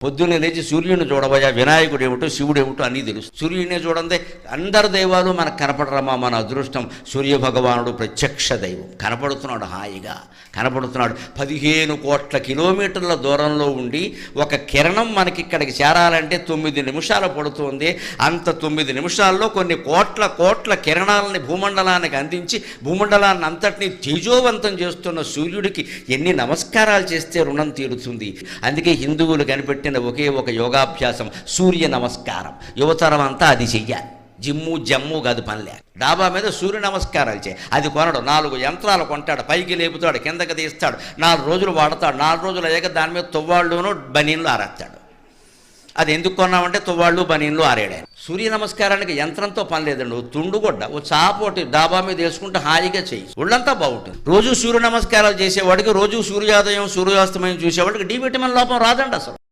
పొద్దున్నే లేచి సూర్యుని చూడబోయా, వినాయకుడు ఏమిటో శివుడు ఏమిటో అన్నీ తెలుసు. సూర్యుడినే చూడండి, అందరు దైవాలు మనకు కనపడరమ్మా. మన అదృష్టం సూర్య భగవానుడు ప్రత్యక్ష దైవం. కనపడుతున్నాడు, హాయిగా కనపడుతున్నాడు. 15 కోట్ల కిలోమీటర్ల దూరంలో ఉండి ఒక కిరణం మనకి ఇక్కడికి చేరాలంటే 9 నిమిషాలు పడుతుంది. అంత 9 నిమిషాల్లో కొన్ని కోట్ల కిరణాలని భూమండలానికి అందించి భూమండలాన్ని అంతటినీ తేజోవంతం చేస్తున్న సూర్యుడికి ఎన్ని నమస్కారాలు చేస్తే రుణం తీరుతుంది. అందుకే హిందువులు కనిపెట్టిన ఒకే ఒక యోగాభ్యాసం సూర్య నమస్కారం. యువతరం అంతా అది చెయ్యాలి. జమ్ము కాదు పనిలే. డాబా మీద సూర్య నమస్కారాలు చేయి. అది కొనడు, 4 యంత్రాలు కొంటాడు, పైకి లేపుతాడు, కిందకి తీస్తాడు, 4 రోజులు వాడతాడు. 4 రోజులు అయ్యాక దాని మీద తువ్వాళ్ళును బనీన్లు ఆరేస్తాడు. అది ఎందుకు కొన్నామంటే తువ్వాళ్ళు బనీన్లు ఆరేడారు. సూర్య నమస్కారానికి యంత్రంతో పని లేదండి. ఓ తుండుగొడ్డ, ఓ చాపోటి డాబా మీద వేసుకుంటే హాయిగా చేయి, ఒళ్ళంతా బాగుంటుంది. రోజు సూర్య నమస్కారాలు చేసేవాడికి, రోజు సూర్యోదయం సూర్యాస్తమయం చూసేవాడికి డి విటమిన్ లోపం రాదండి అసలు.